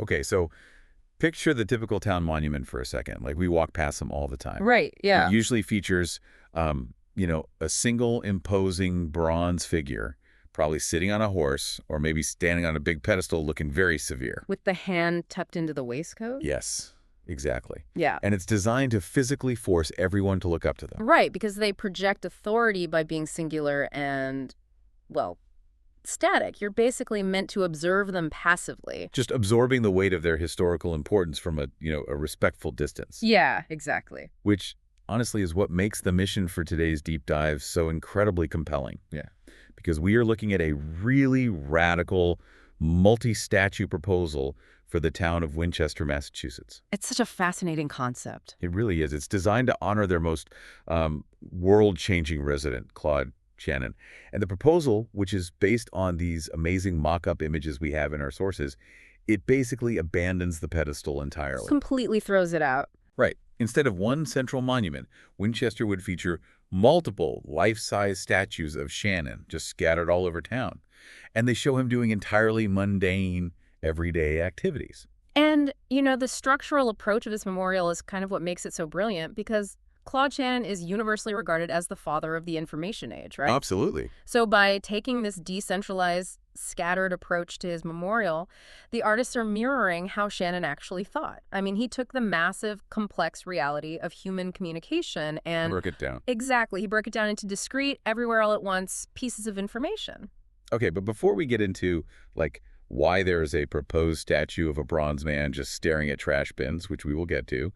Okay, so picture the typical town monument for a second. Like, we walk past them all the time. Right, It yeah. usually features, a single imposing bronze figure, probably sitting on a horse or maybe standing on a big pedestal looking very severe. With the hand tucked into the waistcoat? Yes, exactly. Yeah. And it's designed to physically force everyone to look up to them. Right, because they project authority by being singular and, well, static. You're basically meant to observe them passively. Just absorbing the weight of their historical importance from a respectful distance, Yeah, exactly. which honestly is what makes the mission for today's deep dive so incredibly compelling. Yeah. Because we are looking at a really radical, multi-statue proposal for the town of Winchester, Massachusetts. It's such a fascinating concept. It really is. It's designed to honor their most world-changing resident, Claude, Shannon. And the proposal, which is based on these amazing mock-up images we have in our sources, it basically abandons the pedestal entirely. Completely throws it out. Right. Instead of one central monument, Winchester would feature multiple life-size statues of Shannon just scattered all over town. And they show him doing entirely mundane, everyday activities. And, the structural approach of this memorial is kind of what makes it so brilliant because Claude Shannon is universally regarded as the father of the information age, right? Absolutely. So by taking this decentralized, scattered approach to his memorial, the artists are mirroring how Shannon actually thought. I mean, he took the massive, complex reality of human communication and... Work it down. Exactly. He broke it down into discrete, everywhere all at once pieces of information. Okay, but before we get into, why there is a proposed statue of a bronze man just staring at trash bins, which we will get to,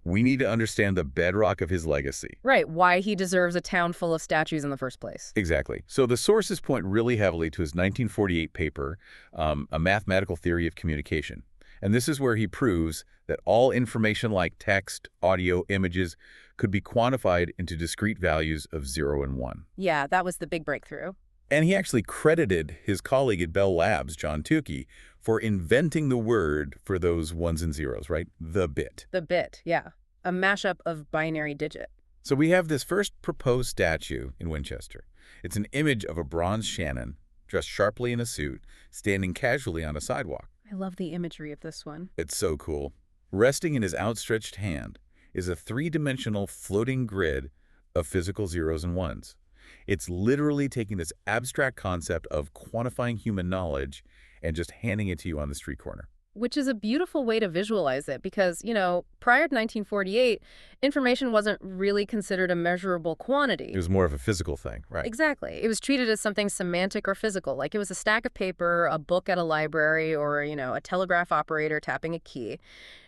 we need to understand the bedrock of his legacy. Right, why he deserves a town full of statues in the first place. Exactly. So the sources point really heavily to his 1948 paper, A Mathematical Theory of Communication. And this is where he proves that all information like text, audio, images could be quantified into discrete values of 0 and 1. Yeah, that was the big breakthrough. And he actually credited his colleague at Bell Labs, John Tukey, for inventing the word for those ones and zeros, right? The bit. The bit, yeah. A mashup of binary digit. So we have this first proposed statue in Winchester. It's an image of a bronze Shannon, dressed sharply in a suit, standing casually on a sidewalk. I love the imagery of this one. It's so cool. Resting in his outstretched hand is a three-dimensional floating grid of physical zeros and ones. It's literally taking this abstract concept of quantifying human knowledge and just handing it to you on the street corner. Which is a beautiful way to visualize it because, prior to 1948, information wasn't really considered a measurable quantity. It was more of a physical thing, right? Exactly. It was treated as something semantic or physical, like it was a stack of paper, a book at a library, or, a telegraph operator tapping a key.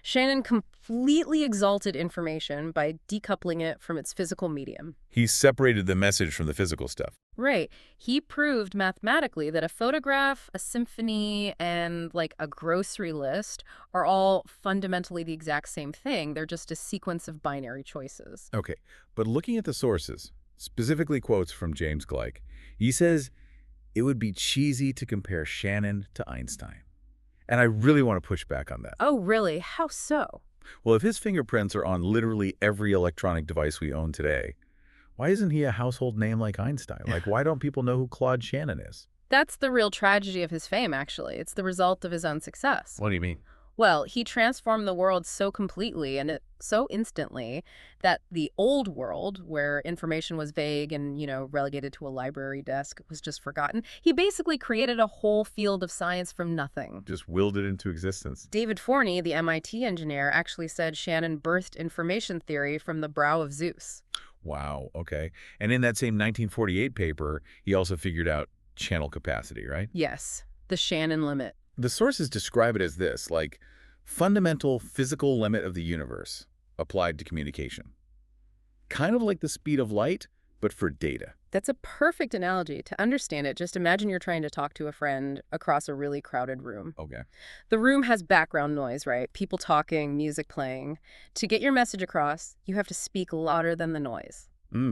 Shannon completely exalted information by decoupling it from its physical medium. He separated the message from the physical stuff. Right. He proved mathematically that a photograph, a symphony, and a grocery list are all fundamentally the exact same thing. They're just a sequence of binary choices. Okay, but looking at the sources, specifically quotes from James Gleick, he says it would be cheesy to compare Shannon to Einstein. And I really want to push back on that. Oh, really? How so? Well, if his fingerprints are on literally every electronic device we own today, why isn't he a household name like Einstein? Why don't people know who Claude Shannon is? That's the real tragedy of his fame, actually. It's the result of his own success. What do you mean? Well, he transformed the world so completely and so instantly that the old world, where information was vague and, relegated to a library desk, was just forgotten. He basically created a whole field of science from nothing. Just willed it into existence. David Forney, the MIT engineer, actually said Shannon birthed information theory from the brow of Zeus. Wow, okay. And in that same 1948 paper, he also figured out channel capacity, right? Yes, the Shannon limit. The sources describe it as this, fundamental physical limit of the universe applied to communication. Kind of like the speed of light, but for data. That's a perfect analogy. To understand it, just imagine you're trying to talk to a friend across a really crowded room. Okay. The room has background noise, right? People talking, music playing. To get your message across, you have to speak louder than the noise.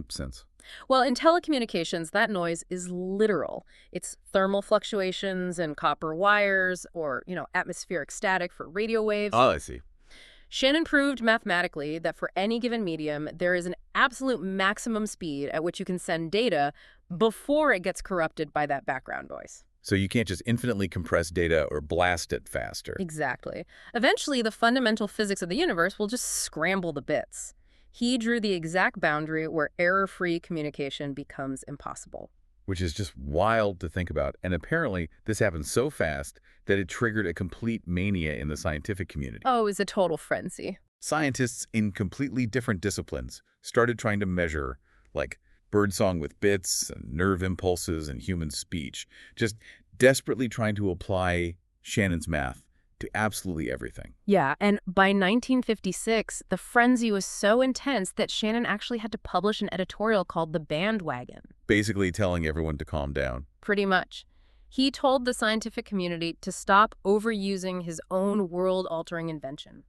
Sense. Well, in telecommunications, that noise is literal. It's thermal fluctuations in copper wires or, atmospheric static for radio waves. Oh, I see. Shannon proved mathematically that for any given medium, there is an absolute maximum speed at which you can send data before it gets corrupted by that background noise. So you can't just infinitely compress data or blast it faster. Exactly. Eventually, the fundamental physics of the universe will just scramble the bits. He drew the exact boundary where error-free communication becomes impossible. Which is just wild to think about. And apparently, this happened so fast that it triggered a complete mania in the scientific community. Oh, it's a total frenzy. Scientists in completely different disciplines started trying to measure, like, birdsong with bits, and nerve impulses, and human speech, just desperately trying to apply Shannon's math to absolutely everything. Yeah, and by 1956, the frenzy was so intense that Shannon actually had to publish an editorial called The Bandwagon. Basically telling everyone to calm down. Pretty much. He told the scientific community to stop overusing his own world-altering invention.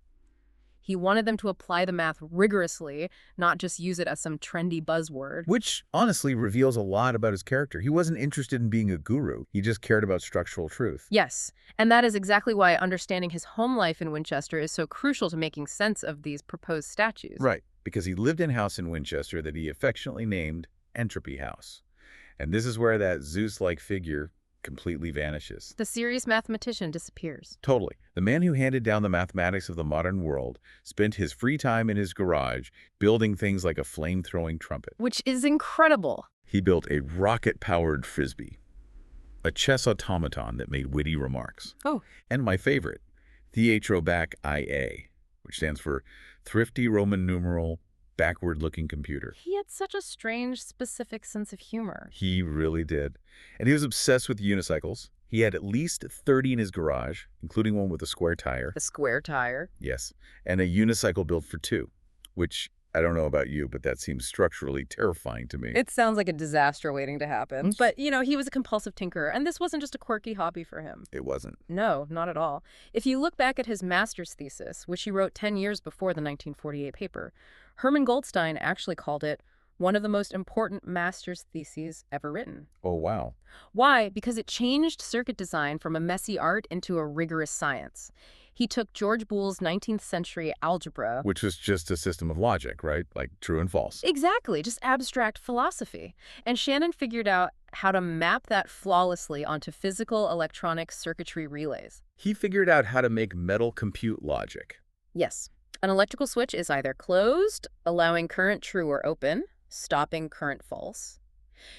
He wanted them to apply the math rigorously, not just use it as some trendy buzzword. Which, honestly, reveals a lot about his character. He wasn't interested in being a guru. He just cared about structural truth. Yes, and that is exactly why understanding his home life in Winchester is so crucial to making sense of these proposed statues. Right, because he lived in a house in Winchester that he affectionately named Entropy House. And this is where that Zeus-like figure completely vanishes. The serious mathematician disappears. Totally. The man who handed down the mathematics of the modern world spent his free time in his garage building things like a flame-throwing trumpet. Which is incredible. He built a rocket-powered frisbee, a chess automaton that made witty remarks. Oh. And my favorite, Theatrobac IA, which stands for Thrifty Roman Numeral Backward-Looking Computer. He had such a strange, specific sense of humor. He really did. And he was obsessed with unicycles. He had at least 30 in his garage, including one with a square tire. The square tire. Yes. And a unicycle built for two, which I don't know about you, but that seems structurally terrifying to me. It sounds like a disaster waiting to happen. But, he was a compulsive tinkerer, and this wasn't just a quirky hobby for him. It wasn't. No, not at all. If you look back at his master's thesis, which he wrote 10 years before the 1948 paper, Hermann Goldstein actually called it one of the most important master's theses ever written. Oh, wow. Why? Because it changed circuit design from a messy art into a rigorous science. He took George Boole's 19th century algebra. Which was just a system of logic, right? Like true and false. Exactly, just abstract philosophy. And Shannon figured out how to map that flawlessly onto physical electronic circuitry relays. He figured out how to make metal compute logic. Yes. An electrical switch is either closed, allowing current true or open, stopping current false.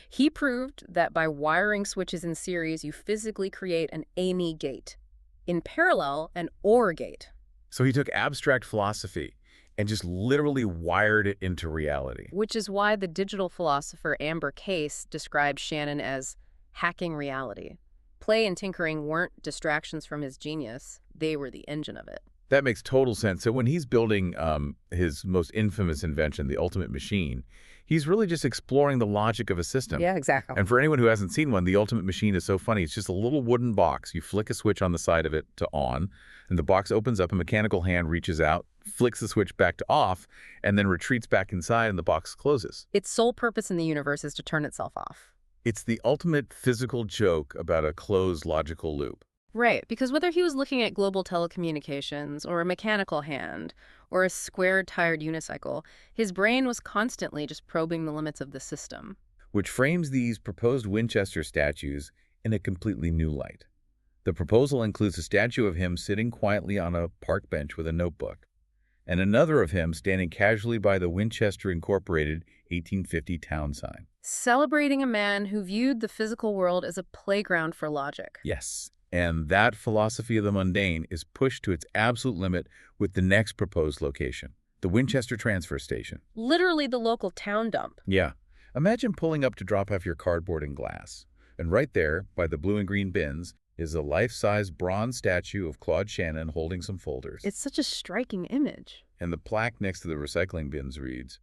He proved that by wiring switches in series, you physically create an ANY gate. In parallel, an OR gate. So he took abstract philosophy and just literally wired it into reality. Which is why the digital philosopher Amber Case described Shannon as hacking reality. Play and tinkering weren't distractions from his genius. They were the engine of it. That makes total sense. So when he's building his most infamous invention, the ultimate machine, he's really just exploring the logic of a system. Yeah, exactly. And for anyone who hasn't seen one, the ultimate machine is so funny. It's just a little wooden box. You flick a switch on the side of it to on, and the box opens up, a mechanical hand reaches out, flicks the switch back to off, and then retreats back inside, and the box closes. Its sole purpose in the universe is to turn itself off. It's the ultimate physical joke about a closed logical loop. Right, because whether he was looking at global telecommunications or a mechanical hand or a square-tired unicycle, his brain was constantly just probing the limits of the system. Which frames these proposed Winchester statues in a completely new light. The proposal includes a statue of him sitting quietly on a park bench with a notebook, and another of him standing casually by the Winchester Incorporated 1850 town sign. Celebrating a man who viewed the physical world as a playground for logic. Yes. And that philosophy of the mundane is pushed to its absolute limit with the next proposed location, the Winchester Transfer Station. Literally the local town dump. Yeah. Imagine pulling up to drop off your cardboard and glass. And right there, by the blue and green bins, is a life-size bronze statue of Claude Shannon holding some folders. It's such a striking image. And the plaque next to the recycling bins reads,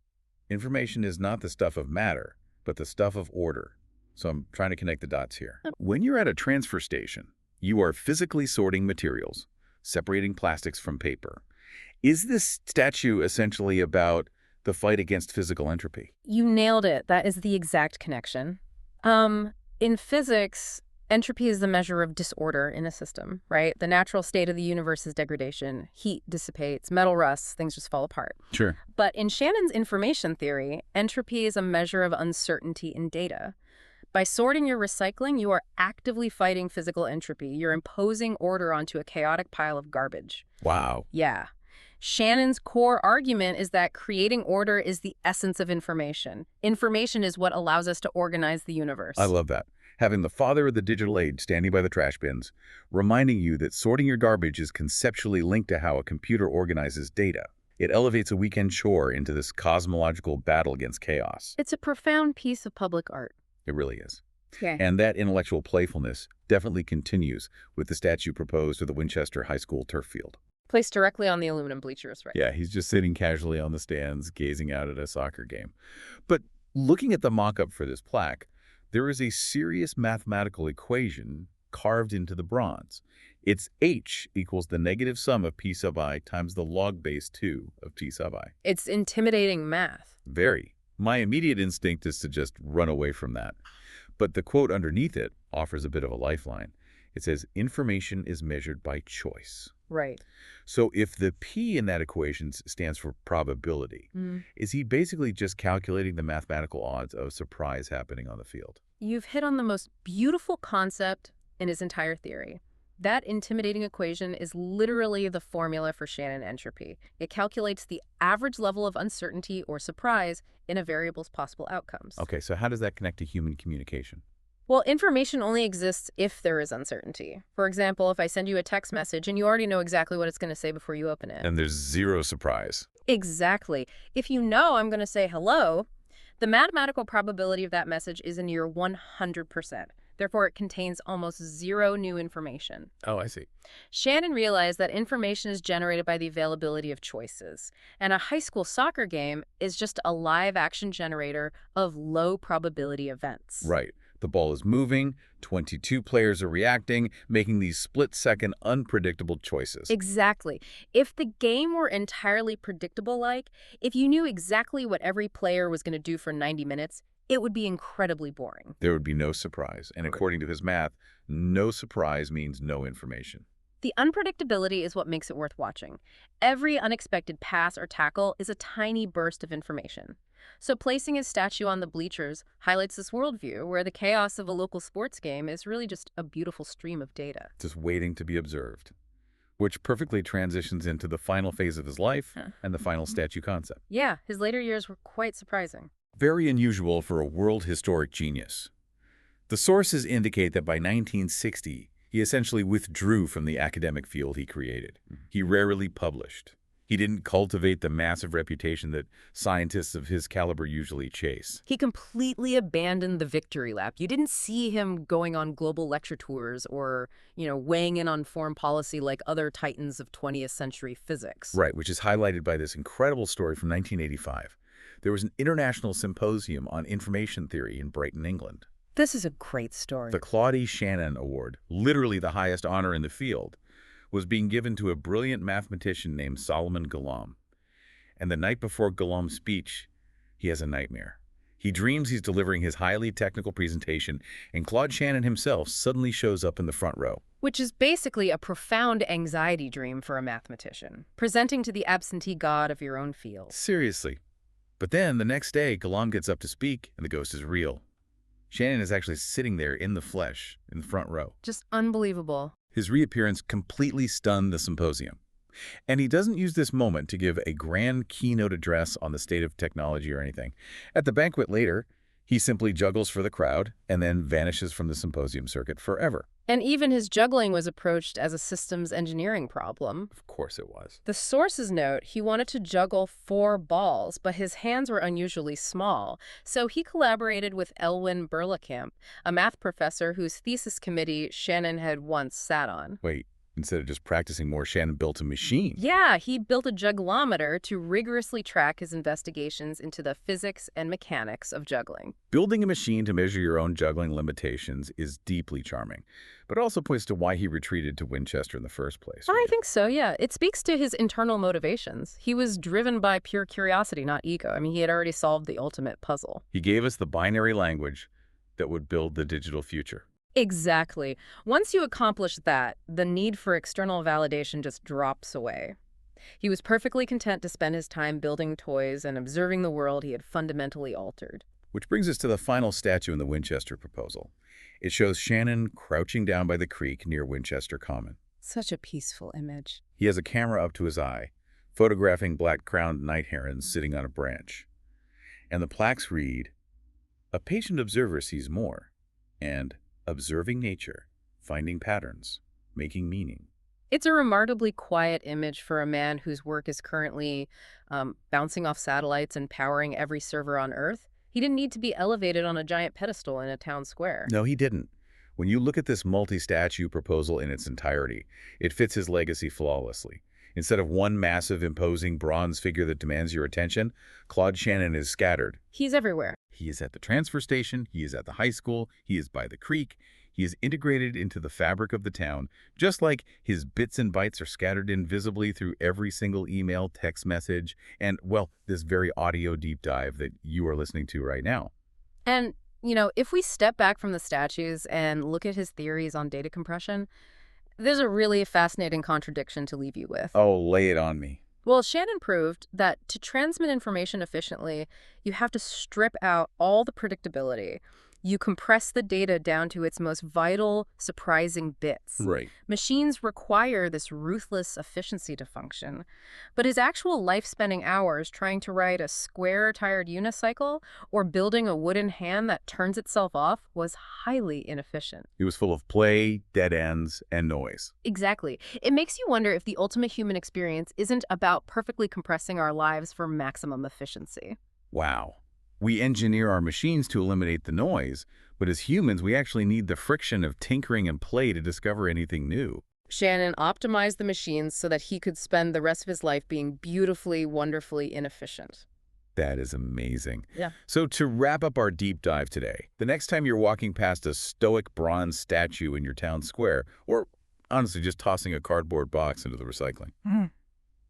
"Information is not the stuff of matter, but the stuff of order." So I'm trying to connect the dots here. When you're at a transfer station, you are physically sorting materials, separating plastics from paper. Is this statue essentially about the fight against physical entropy? You nailed it. That is the exact connection. In physics, entropy is the measure of disorder in a system, right? The natural state of the universe is degradation. Heat dissipates, metal rusts, things just fall apart. Sure. But in Shannon's information theory, entropy is a measure of uncertainty in data. By sorting your recycling, you are actively fighting physical entropy. You're imposing order onto a chaotic pile of garbage. Wow. Yeah. Shannon's core argument is that creating order is the essence of information. Information is what allows us to organize the I universe. love that. Having the father of the digital age standing by the trash bins, reminding you that sorting your garbage is conceptually linked to how a computer organizes data. It elevates a weekend chore into this cosmological battle against chaos. It's a profound piece of public art. It really is. Yeah. And that intellectual playfulness definitely continues with the statue proposed for the Winchester High School turf field. Placed directly on the aluminum bleachers, right? Yeah, he's just sitting casually on the stands, gazing out at a soccer game. But looking at the mock-up for this plaque, there is a serious mathematical equation carved into the bronze. It's h equals the negative sum of p sub I times the log base 2 of t sub I. It's intimidating math. Very. My immediate instinct is to just run away from that. But the quote underneath it offers a bit of a lifeline. It says, information is measured by choice. Right. So if the p in that equation stands for probability, is he basically just calculating the mathematical odds of surprise happening on the field? You've hit on the most beautiful concept in his entire theory. That intimidating equation is literally the formula for Shannon entropy. It calculates the average level of uncertainty or surprise in a variable's possible outcomes. Okay, so how does that connect to human communication? Well, information only exists if there is uncertainty. For example, if I send you a text message and you already know exactly what it's going to say before you open it. And there's zero surprise. Exactly. If you know I'm going to say hello, the mathematical probability of that message is in near 100%. Therefore, it contains almost zero new information. Oh, I see. Shannon realized that information is generated by the availability of choices, and a high school soccer game is just a live action generator of low probability events. Right. The ball is moving, 22 players are reacting, making these split-second unpredictable choices. Exactly. If the game were entirely predictable, if you knew exactly what every player was going to do for 90 minutes, it would be incredibly boring. There would be no surprise. And according to his math, no surprise means no information. The unpredictability is what makes it worth watching. Every unexpected pass or tackle is a tiny burst of information. So placing his statue on the bleachers highlights this worldview where the chaos of a local sports game is really just a beautiful stream of data. Just waiting to be observed, which perfectly transitions into the final phase of his life and the final statue concept. Yeah, his later years were quite surprising. Very unusual for a world historic genius. The sources indicate that by 1960, he essentially withdrew from the academic field he created. He rarely published. He didn't cultivate the massive reputation that scientists of his caliber usually chase. He completely abandoned the victory lap. You didn't see him going on global lecture tours or, weighing in on foreign policy like other titans of 20th century physics. Right, which is highlighted by this incredible story from 1985. There was an international symposium on information theory in Brighton, England. This is a great story. The Claude Shannon Award, literally the highest honor in the field, was being given to a brilliant mathematician named Solomon Ghulam. And the night before Ghulam's speech, he has a nightmare. He dreams he's delivering his highly technical presentation, and Claude Shannon himself suddenly shows up in the front row. Which is basically a profound anxiety dream for a mathematician, presenting to the absentee god of your own field. Seriously. But then, the next day, Ghulam gets up to speak, and the ghost is real. Shannon is actually sitting there in the flesh, in the front row. Just unbelievable. His reappearance completely stunned the symposium. And he doesn't use this moment to give a grand keynote address on the state of technology or anything. At the banquet later, he simply juggles for the crowd and then vanishes from the symposium circuit forever. And even his juggling was approached as a systems engineering problem. Of course it was. The sources note he wanted to juggle 4 balls, but his hands were unusually small. So he collaborated with Elwyn Berlekamp, a math professor whose thesis committee Shannon had once sat on. Wait, instead of just practicing more, Shannon built a machine. Yeah, he built a jugglometer to rigorously track his investigations into the physics and mechanics of juggling. Building a machine to measure your own juggling limitations is deeply charming, but also points to why he retreated to Winchester in the first place. I think so, yeah. It speaks to his internal motivations. He was driven by pure curiosity, not ego. I mean, he had already solved the ultimate puzzle. He gave us the binary language that would build the digital future. Exactly. Once you accomplish that, the need for external validation just drops away. He was perfectly content to spend his time building toys and observing the world he had fundamentally altered. Which brings us to the final statue in the Winchester proposal. It shows Shannon crouching down by the creek near Winchester Common. Such a peaceful image. He has a camera up to his eye, photographing black-crowned night herons sitting on a branch. And the plaques read, "A patient observer sees more," and "Observing nature, finding patterns, making meaning." It's a remarkably quiet image for a man whose work is currently bouncing off satellites and powering every server on Earth. He didn't need to be elevated on a giant pedestal in a town square. No, he didn't. When you look at this multi-statue proposal in its entirety, it fits his legacy flawlessly. Instead of one massive, imposing bronze figure that demands your attention, Claude Shannon is scattered. He's everywhere. He is at the transfer station, he is at the high school, he is by the creek, he is integrated into the fabric of the town, just like his bits and bytes are scattered invisibly through every single email, text message, and, well, this very audio deep dive that you are listening to right now. And, if we step back from the statues and look at his theories on data compression, there's a really fascinating contradiction to leave you with. Oh, lay it on me. Well, Shannon proved that to transmit information efficiently, you have to strip out all the predictability. You compress the data down to its most vital, surprising bits. Right. Machines require this ruthless efficiency to function. But his actual life-spending hours trying to write a square-tired unicycle or building a wooden hand that turns itself off was highly inefficient. It was full of play, dead ends, and noise. Exactly. It makes you wonder if the ultimate human experience isn't about perfectly compressing our lives for maximum efficiency. Wow. We engineer our machines to eliminate the noise, but as humans, we actually need the friction of tinkering and play to discover anything new. Shannon optimized the machines so that he could spend the rest of his life being beautifully, wonderfully inefficient. That is amazing. Yeah. So to wrap up our deep dive today, the next time you're walking past a stoic bronze statue in your town square, or honestly just tossing a cardboard box into the recycling,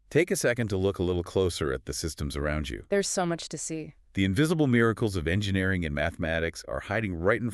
take a second to look a little closer at the systems around you. There's so much to see. The invisible miracles of engineering and mathematics are hiding right in